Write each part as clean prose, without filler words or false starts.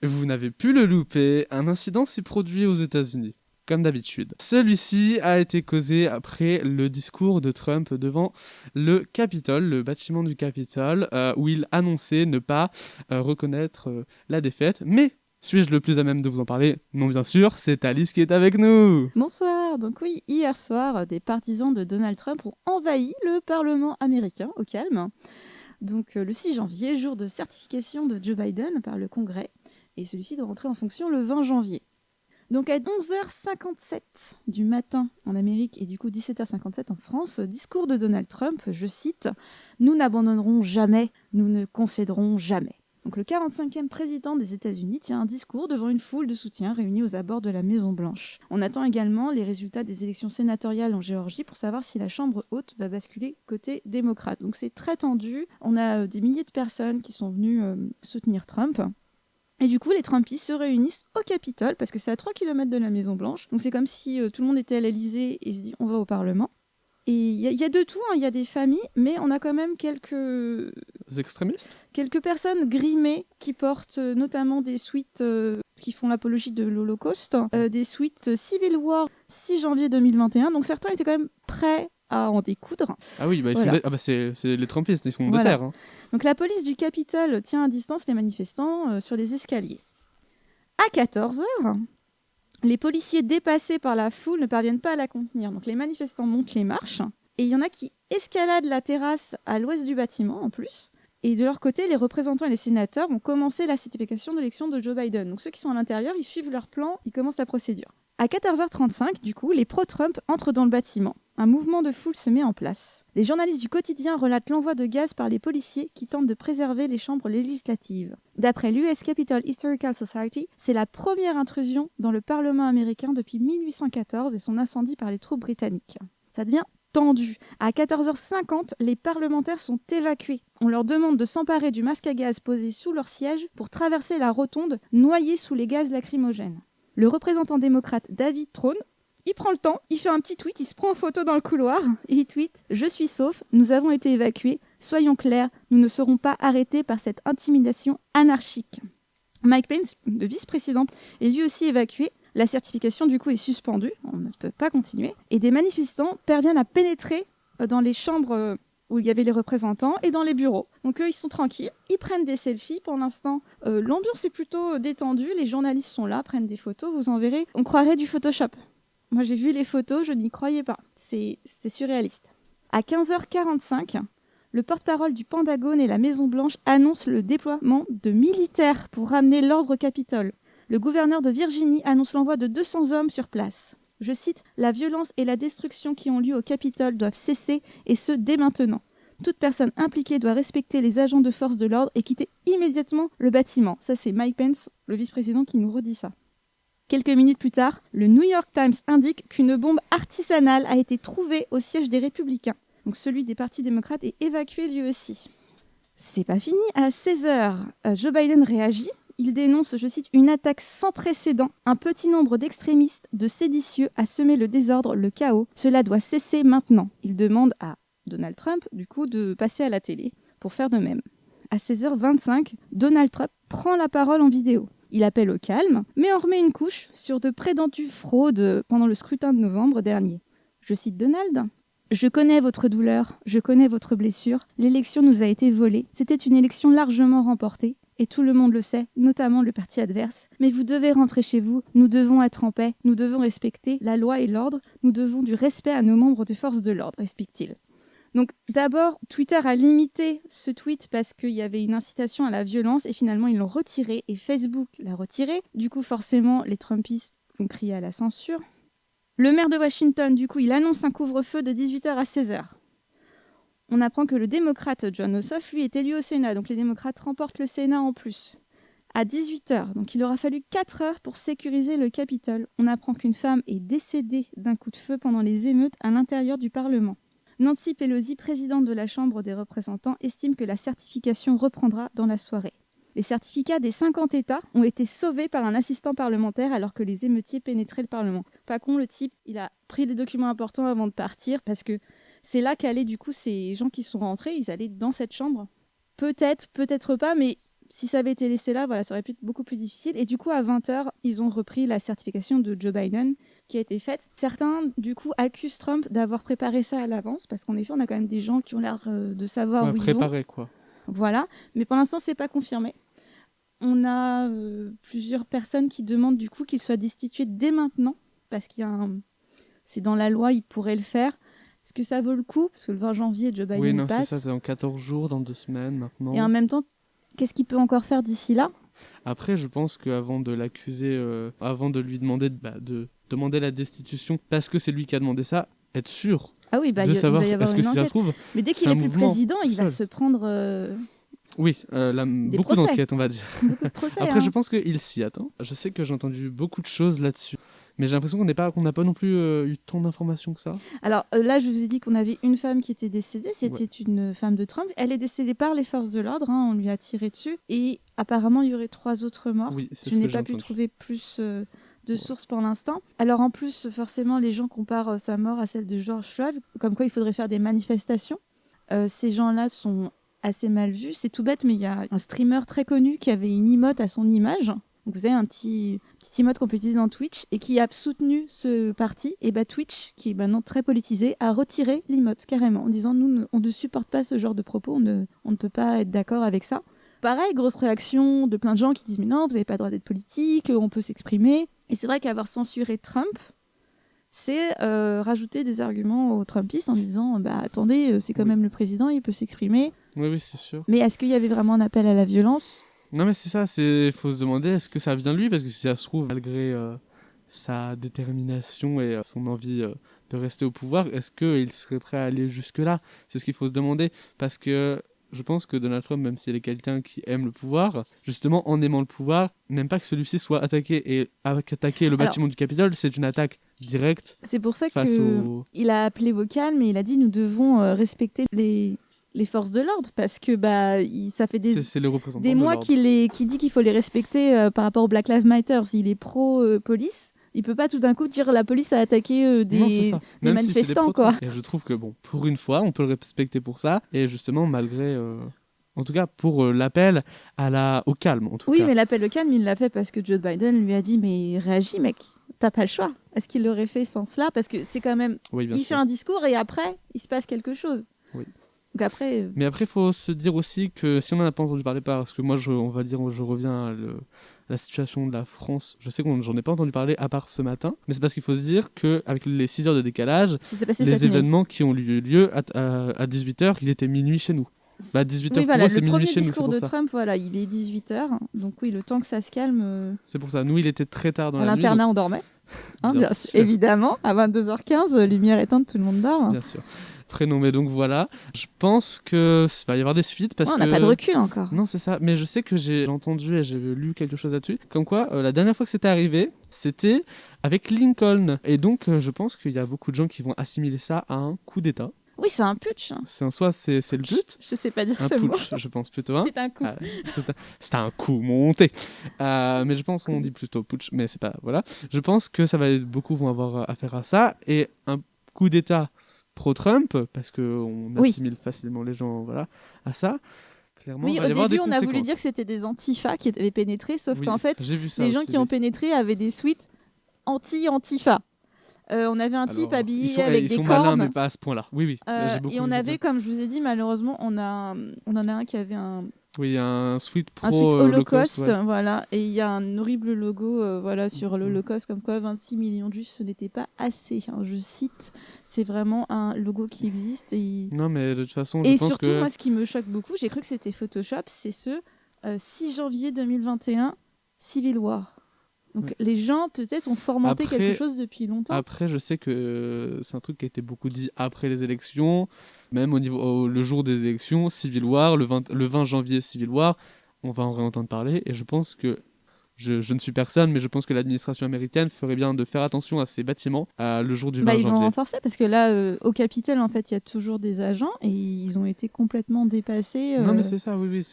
Vous n'avez pu le louper, un incident s'est produit aux États-Unis. Comme d'habitude. Celui-ci a été causé après le discours de Trump devant le Capitole, le bâtiment du Capitole, où il annonçait ne pas reconnaître la défaite. Mais suis-je le plus à même de vous en parler? Non, bien sûr, c'est Alice qui est avec nous. Bonsoir. Donc oui, hier soir, des partisans de Donald Trump ont envahi le Parlement américain au calme. Donc le 6 janvier, jour de certification de Joe Biden par le Congrès, et celui-ci doit rentrer en fonction le 20 janvier. Donc à 11h57 du matin en Amérique et du coup 17h57 en France, discours de Donald Trump, je cite « Nous n'abandonnerons jamais, nous ne concéderons jamais ». Donc le 45e président des États-Unis tient un discours devant une foule de soutiens réunis aux abords de la Maison-Blanche. On attend également les résultats des élections sénatoriales en Géorgie pour savoir si la Chambre haute va basculer côté démocrate. Donc c'est très tendu, on a des milliers de personnes qui sont venues soutenir Trump. Et du coup, les Trumpistes se réunissent au Capitole, parce que c'est à 3 km de la Maison-Blanche. Donc c'est comme si tout le monde était à l'Élysée et se dit « on va au Parlement ». Et il y a de tout, il y a des familles, mais on a quand même quelques extrémistes, quelques personnes grimées qui portent notamment des sweats qui font l'apologie de l'Holocauste, des sweats Civil War 6 janvier 2021. Donc certains étaient quand même prêts à en découdre. Ah oui, bah, c'est les Trumpistes, ils sont de terre. Hein. Donc la police du Capitole tient à distance les manifestants sur les escaliers. À 14h, les policiers dépassés par la foule ne parviennent pas à la contenir. Donc les manifestants montent les marches et il y en a qui escaladent la terrasse à l'ouest du bâtiment en plus. Et de leur côté, les représentants et les sénateurs ont commencé la certification d'élection de Joe Biden. Donc ceux qui sont à l'intérieur, ils suivent leur plan, ils commencent la procédure. À 14h35, du coup, les pro-Trump entrent dans le bâtiment. Un mouvement de foule se met en place. Les journalistes du quotidien relatent l'envoi de gaz par les policiers qui tentent de préserver les chambres législatives. D'après l'US Capitol Historical Society, c'est la première intrusion dans le Parlement américain depuis 1814 et son incendie par les troupes britanniques. Ça devient tendu. À 14h50, les parlementaires sont évacués. On leur demande de s'emparer du masque à gaz posé sous leur siège pour traverser la rotonde noyée sous les gaz lacrymogènes. Le représentant démocrate David Trone, il prend le temps, il fait un petit tweet, il se prend en photo dans le couloir et il tweet « Je suis sauf, nous avons été évacués, soyons clairs, nous ne serons pas arrêtés par cette intimidation anarchique ». Mike Pence, le vice-président, est lui aussi évacué. La certification du coup est suspendue, on ne peut pas continuer. Et des manifestants parviennent à pénétrer dans les chambres où il y avait les représentants et dans les bureaux. Donc eux, ils sont tranquilles, ils prennent des selfies. Pour l'instant, l'ambiance est plutôt détendue, les journalistes sont là, prennent des photos, vous en verrez. On croirait du Photoshop. Moi, j'ai vu les photos, je n'y croyais pas. C'est surréaliste. À 15h45, le porte-parole du Pentagone et la Maison-Blanche annoncent le déploiement de militaires pour ramener l'ordre au Capitole. Le gouverneur de Virginie annonce l'envoi de 200 hommes sur place. Je cite « La violence et la destruction qui ont lieu au Capitole doivent cesser, et ce, dès maintenant. Toute personne impliquée doit respecter les agents de force de l'ordre et quitter immédiatement le bâtiment. » Ça, c'est Mike Pence, le vice-président, qui nous redit ça. Quelques minutes plus tard, le New York Times indique qu'une bombe artisanale a été trouvée au siège des Républicains. Donc celui des partis démocrates est évacué lui aussi. C'est pas fini. À 16h, Joe Biden réagit. Il dénonce, je cite, « une attaque sans précédent. Un petit nombre d'extrémistes, de séditieux a semé le désordre, le chaos. Cela doit cesser maintenant. » Il demande à Donald Trump, du coup, de passer à la télé pour faire de même. À 16h25, Donald Trump prend la parole en vidéo. Il appelle au calme, mais en remet une couche sur de prétendues fraudes pendant le scrutin de novembre dernier. Je cite Donald. « Je connais votre douleur, je connais votre blessure. L'élection nous a été volée. C'était une élection largement remportée. Et tout le monde le sait, notamment le parti adverse. Mais vous devez rentrer chez vous, nous devons être en paix, nous devons respecter la loi et l'ordre, nous devons du respect à nos membres de force de l'ordre, explique-t-il. » Donc d'abord, Twitter a limité ce tweet parce qu'il y avait une incitation à la violence et finalement ils l'ont retiré et Facebook l'a retiré. Du coup, forcément, les Trumpistes vont crier à la censure. Le maire de Washington, du coup, il annonce un couvre-feu de 18h à 16h. On apprend que le démocrate John Ossoff, lui, est élu au Sénat. Donc les démocrates remportent le Sénat en plus. À 18h, donc il aura fallu 4 heures pour sécuriser le Capitole. On apprend qu'une femme est décédée d'un coup de feu pendant les émeutes à l'intérieur du Parlement. Nancy Pelosi, présidente de la Chambre des représentants, estime que la certification reprendra dans la soirée. Les certificats des 50 États ont été sauvés par un assistant parlementaire alors que les émeutiers pénétraient le Parlement. Pas con, le type, il a pris des documents importants avant de partir parce que c'est là qu'allaient du coup ces gens qui sont rentrés, ils allaient dans cette chambre. Peut-être, peut-être pas, mais si ça avait été laissé là, voilà, ça aurait pu être beaucoup plus difficile. Et du coup, à 20h, ils ont repris la certification de Joe Biden qui a été faite. Certains, du coup, accusent Trump d'avoir préparé ça à l'avance, parce qu'en effet, on a quand même des gens qui ont l'air de savoir où ils vont. Préparé, quoi. Voilà, mais pour l'instant, c'est pas confirmé. On a plusieurs personnes qui demandent du coup qu'il soit destitué dès maintenant, parce qu'il y a c'est dans la loi, il pourrait le faire. Est-ce que ça vaut le coup? Parce que le 20 janvier, Joe Biden Oui, non, passe. c'est ça, c'est dans 14 jours, dans 2 semaines maintenant. Et en même temps, qu'est-ce qu'il peut encore faire d'ici là? Après, je pense qu'avant de l'accuser, avant de lui demander de demander la destitution, parce que c'est lui qui a demandé ça, être sûr Ah oui, de savoir, il va y avoir parce que une si ça enquête. se trouve... Mais dès qu'il c'est est un plus mouvement président, il va seul. se prendre Oui, beaucoup procès. d'enquêtes, on va dire. beaucoup de procès. Après, hein. je pense qu'il s'y attend. Je sais que j'ai entendu beaucoup de choses là-dessus. Mais j'ai l'impression qu'on n'a pas non plus eu tant d'informations que ça. Alors là, je vous ai dit qu'on avait une femme qui était décédée. C'était une femme de Trump. Elle est décédée par les forces de l'ordre. On lui a tiré dessus. Et apparemment, il y aurait 3 autres morts. Oui, je n'ai pas pu trouver plus de sources pour l'instant. Alors en plus, forcément, les gens comparent sa mort à celle de George Floyd. Comme quoi, il faudrait faire des manifestations. Ces gens-là sont assez mal vus. C'est tout bête, mais il y a un streamer très connu qui avait une emote à son image. Donc vous avez un petit emote qu'on peut utiliser dans Twitch et qui a soutenu ce parti. Et bah Twitch, qui est maintenant très politisé, a retiré l'emote carrément en disant nous, on ne supporte pas ce genre de propos, on ne peut pas être d'accord avec ça. Pareil, grosse réaction de plein de gens qui disent mais non, vous n'avez pas le droit d'être politique, on peut s'exprimer. Et c'est vrai qu'avoir censuré Trump, c'est rajouter des arguments aux Trumpistes en disant bah attendez, c'est quand même le président, il peut s'exprimer. Oui, c'est sûr. Mais est-ce qu'il y avait vraiment un appel à la violence ? Non, mais c'est ça, faut se demander est-ce que ça vient de lui, parce que si ça se trouve, malgré sa détermination et son envie de rester au pouvoir, est-ce qu'il serait prêt à aller jusque-là? C'est ce qu'il faut se demander, parce que je pense que Donald Trump, même s'il est quelqu'un qui aime le pouvoir, justement, en aimant le pouvoir, n'aime pas que celui-ci soit attaqué. Et attaquer le bâtiment du Capitole, c'est une attaque directe. C'est pour ça qu'il a appelé au calme et il a dit nous devons respecter les forces de l'ordre, parce que ça fait des mois qu'il dit qu'il faut les respecter par rapport au Black Lives Matter. Il est pro-police. Il peut pas tout d'un coup dire la police a attaqué des manifestants, quoi. Et je trouve que pour une fois, on peut le respecter pour ça. Et justement, malgré, en tout cas, pour l'appel au calme, en tout cas. Oui, mais l'appel au calme, il l'a fait parce que Joe Biden lui a dit mais réagis, mec, t'as pas le choix. Est-ce qu'il l'aurait fait sans cela? Parce que c'est quand même, il fait un discours et après, il se passe quelque chose. Oui. Donc après. Mais après, il faut se dire aussi que si on n'en a pas entendu parler, parce que moi, je reviens à la situation de la France. Je sais que j'en ai pas entendu parler à part ce matin, mais c'est parce qu'il faut se dire qu'avec les 6 heures de décalage, les événements qui ont eu lieu à 18h, il était minuit chez nous. 18h pour moi, c'est minuit chez nous. Le premier discours de Trump, il est 18h. Donc oui, le temps que ça se calme. C'est pour ça. Nous, il était très tard dans la nuit. À l'internat, on dormait. Bien sûr. Évidemment, à 22h15, lumière éteinte, tout le monde dort. Bien sûr. Prénom, mais donc voilà. Je pense que va y avoir des suites parce on n'a pas de recul encore. Non, c'est ça. Mais je sais que j'ai entendu et j'ai lu quelque chose là-dessus. Comme quoi, la dernière fois que c'était arrivé, c'était avec Lincoln. Et donc, je pense qu'il y a beaucoup de gens qui vont assimiler ça à un coup d'État. Oui, c'est un putsch. C'est en soi, c'est le but. Je sais pas dire un ce putsch, mot. Je pense plutôt. C'est un coup. C'est un coup monté. Mais je pense qu'on dit plutôt putsch, mais c'est pas. Voilà. Je pense que beaucoup vont avoir affaire à ça. Et un coup d'État pro-Trump, parce qu'on assimile facilement les gens à ça. Clairement, oui, au début, on a voulu dire que c'était des antifas qui avaient pénétré, sauf qu'en fait, les gens qui ont pénétré avaient des suites anti-antifa. On avait un type habillé avec des cornes. Ils sont malins, mais pas à ce point-là. Oui. Et on avait, comme je vous ai dit, malheureusement, on en a un qui avait un... Oui, il y a un suite Holocauste, voilà. Et il y a un horrible logo sur l'Holocauste, comme quoi 26 millions de juifs, ce n'était pas assez. Hein, je cite, c'est vraiment un logo qui existe. Non, mais de toute façon, je pense surtout, moi, ce qui me choque beaucoup, j'ai cru que c'était Photoshop, c'est 6 janvier 2021, Civil War. Donc les gens peut-être ont formaté quelque chose depuis longtemps. Après, je sais que c'est un truc qui a été beaucoup dit après les élections, même le jour des élections, Civil War, le 20 janvier Civil War, on va en réentendre parler, et je pense que je ne suis personne, mais je pense que l'administration américaine ferait bien de faire attention à ces bâtiments le jour du 20 janvier. Ils vont renforcer parce que là, au Capitole, en fait, il y a toujours des agents et ils ont été complètement dépassés. Non, mais c'est ça, oui.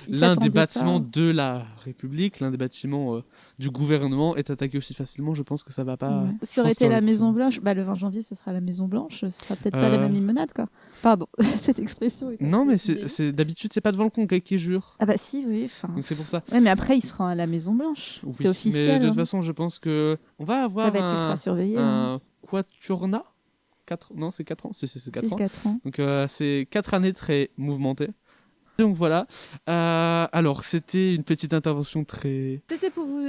L'un des bâtiments de la République, l'un des bâtiments du gouvernement est attaqué aussi facilement. Je pense que ça va pas. Ça aurait été la Maison Blanche. Le 20 janvier, ce sera la Maison Blanche. Ce sera peut-être pas la même limonade, quoi. Pardon, cette expression. Est Non, mais utilisée. d'habitude, c'est pas devant le congrès qui jure. Ah bah si, oui. Enfin. Donc c'est pour ça. Ouais, mais après, il sera à la Maison Blanche. Oui, C'est officiel. mais de toute hein. façon, je pense que on va avoir Ça va être ultra surveillé. hein. un quaturna. 4... Non, c'est 4 ans. C'est 4 C'est ans. 4 ans. Donc c'est 4 années très mouvementées. Donc voilà. Alors c'était une petite intervention très. C'était pour vous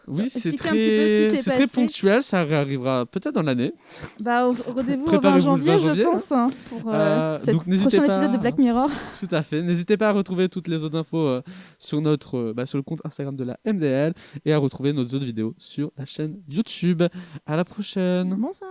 Oui, c'est expliquer un petit peu ce qui s'est c'est très passé. ponctuel. Ça réarrivera peut-être dans l'année. Bah, rendez-vous au 20 Préparez-vous le 20 janvier, janvier, je pense, hein, pour donc ce n'hésitez prochain pas. épisode de Black Mirror. Tout à fait. N'hésitez pas à retrouver toutes les autres infos sur sur le compte Instagram de la MDL et à retrouver nos autres vidéos sur la chaîne YouTube. À la prochaine. Bonsoir.